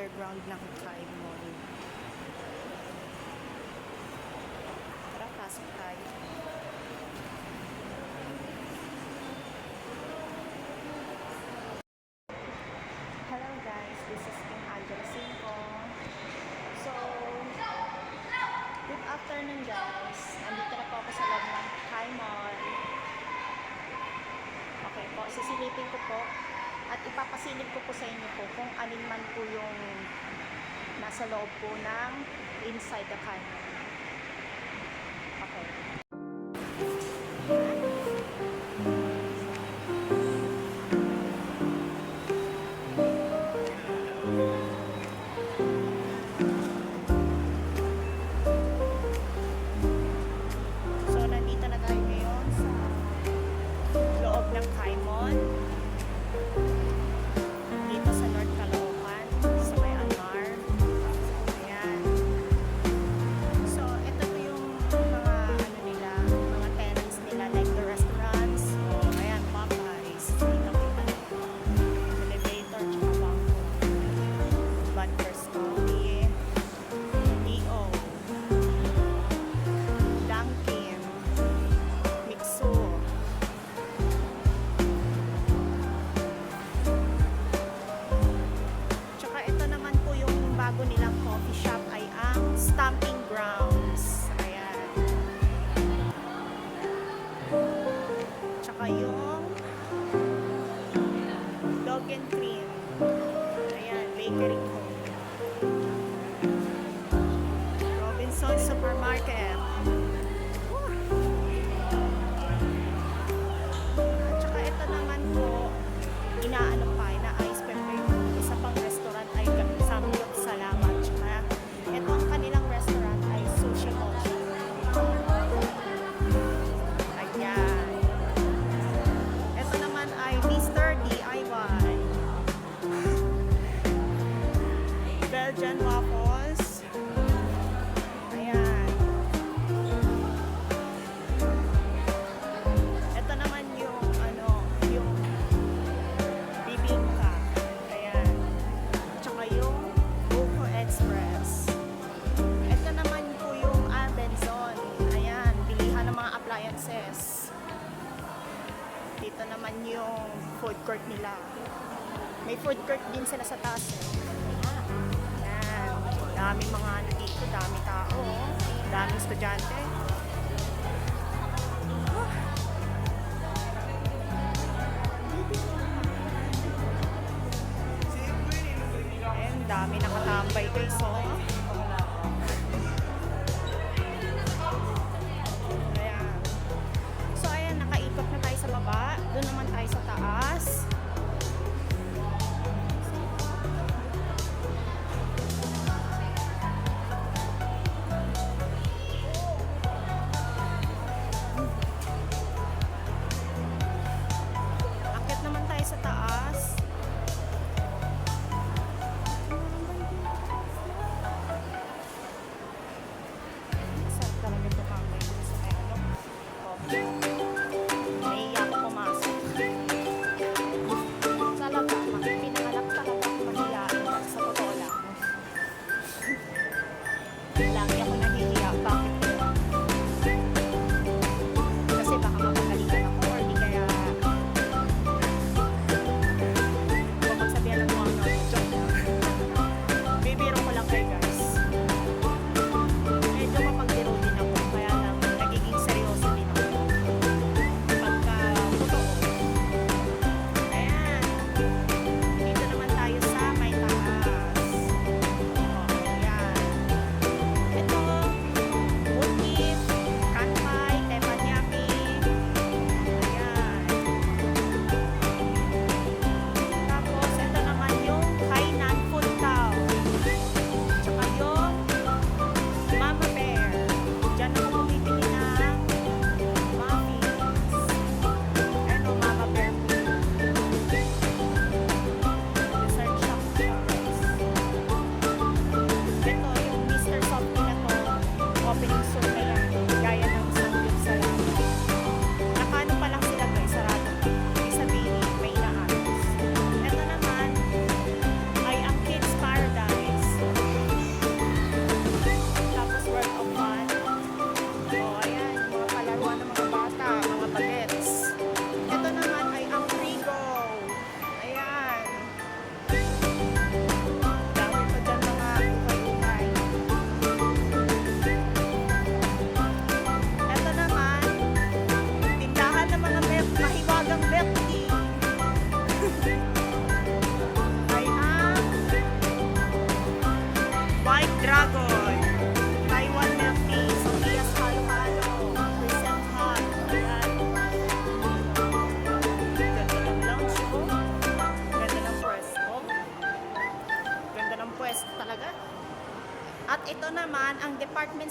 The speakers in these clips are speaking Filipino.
underground ng Thai Mall. Tara, pasok tayo. Hello guys, this is King Angela Cinco. So, good afternoon guys. Nandito na po ako sa loob ng Thai Mall. Okay po, sisilipin ko po at ipapasilip ko po sa inyo po kung alin man po yung nasa loob po ng inside the Thai Mall. Okay. So, nandito na tayo ngayon sa loob ng Thai Mall. Dito sa North Caloocan, sa may Almar. Ayan. So, ito po yung mga ano nila, mga tenants nila, like the restaurants. So, ayan, Popeyes. Dito kita. Elevator, tsaka bangko. Butlers Coffee. D.O. Dunkin. Mixo. Tsaka ito naman po yung bago nilang coffee shop ay ang Stamping Grounds. Ayan. Tsaka yung Dog and Cream. Ayan, Bakery Co. Robinson Supermarket. At saka ito naman po, inaayos pa yung isa pang restaurant ay Samgyup Salamat. Tsaka ito ang kanilang restaurant ay Sushi Mochi. Ayan. Ito naman ay Mr. DIY. Belgian Waffles. Ayan. Ito naman yung yung bibingka. Ayan. Tsaka yung Buko Express. Ito naman po yung Arbenzon. Ayan, bilihan ng mga appliances. Dito naman yung food court nila. May food court din sila sa taas. Ayan. Daming mga ano dito, dami tao. Daming estudyante. Ayan, dami nakatambay guys, oh. Ayan. So, ayan, nakaikot na tayo sa baba. Doon naman tayo sa taas. Akit naman tayo sa taas. Sarap talaga ito kamay sa may coffee. Naiiyak ako pumasok. Sa labas, pinangalap talaga ako mahihiyain sa totoo lang. Lagi ako nahihiya. Bakit? Kasi baka mapagalitan ako or di kaya huwag magsabihan ng mga joke lang. Bibiro ko lang kayo guys. Medyo mapagbiro din ako. Kaya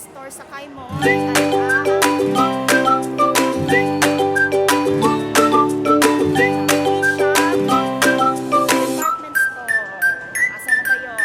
store sa Kai Malls at ang department store. Asa na ba yun?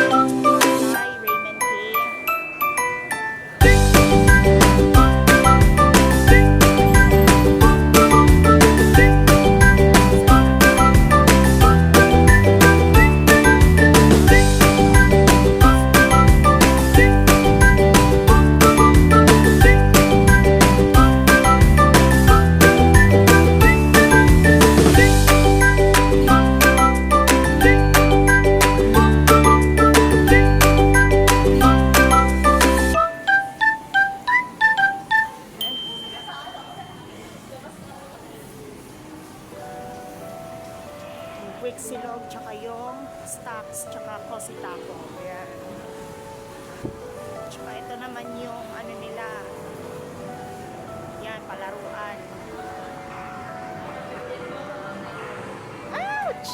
Raymond K. Wixilog, tsaka yung stocks, tsaka Cositaco. Ayan. Tsaka ito naman yung ano nila. Yan, palaruan. Ouch!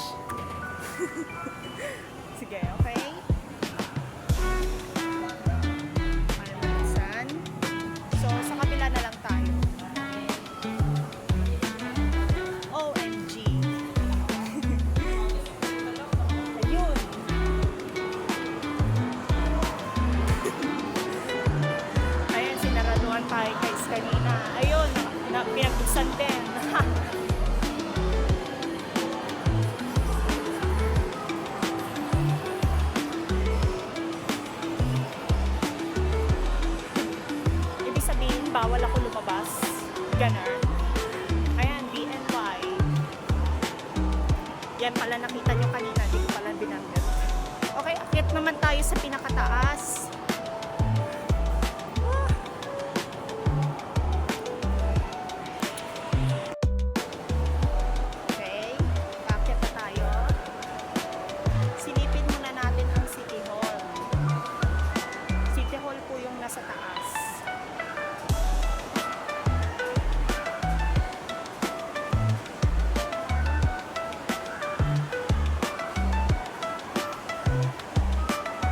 Sige, okay? Malamasan. So, sa kabila na lang tayo. OMG. Ayun. Ayun, sinaraduhan tayo guys kanina. Ayun, pinagbuksan din. Ibig sabihin, bawal ako lumabas. Ganun. Ayan, BNY. Yan pala nakita nyo kanina, di ko pala binanggit. Okay, akit naman tayo sa pinakataas. Okay, akit na tayo. Silipin muna natin ang City Hall. City Hall po yung nasa taas.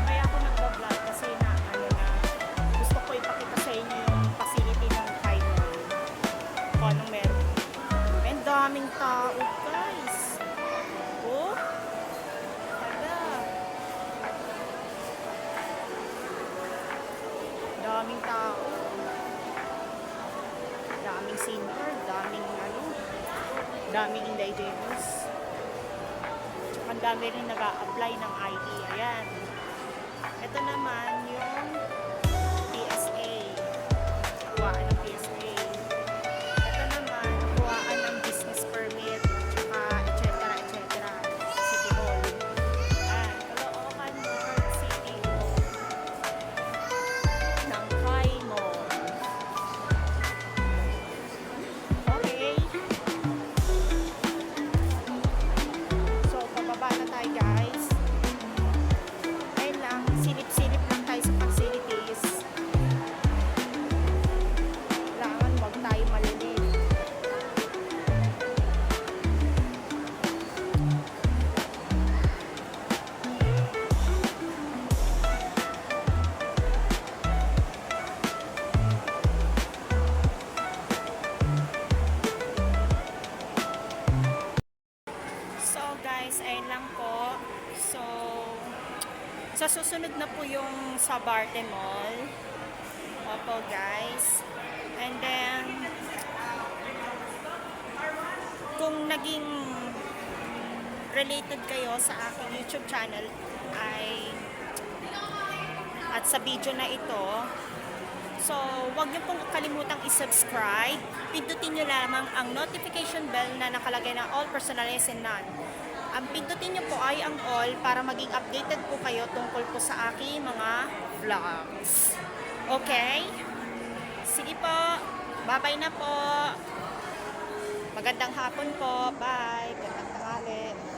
Kaya ako nag-vlog kasi na ano na gusto ko ipakita sa inyo yung facility ng Kai Mall. Kung anong meron. Ang daming tao guys. Oh. Hala. Daming tao. Daming senior, daming ano, daming indigenous. Tsaka ang dami rin nag-a-apply ng ID. Ayan. Ito naman yung PSA. Kuhaan ng PSA. Ito naman, kuhaan ng business permit. Tsaka etc. etc. City Hall. Ayan. Caloocan North City Hall. Ng Kai Mall. Okay. So, pababa na tayo guys. Ayun lang, silip-silip lang tayo sa facilities. Lang. So, sa susunod na po yung sa Barte Mall. Opo, guys. And then, kung naging related kayo sa aking YouTube channel at sa video na ito, so wag niyo pong kalimutang i-subscribe. Pindutin niyo lamang ang notification bell na nakalagay na all, personalized and none. Ang pindutin niyo po ay ang all para maging updated po kayo tungkol po sa aking mga vlogs. Okay? Sige po. Bye-bye na po. Magandang hapon po. Bye. Magandang tanghali.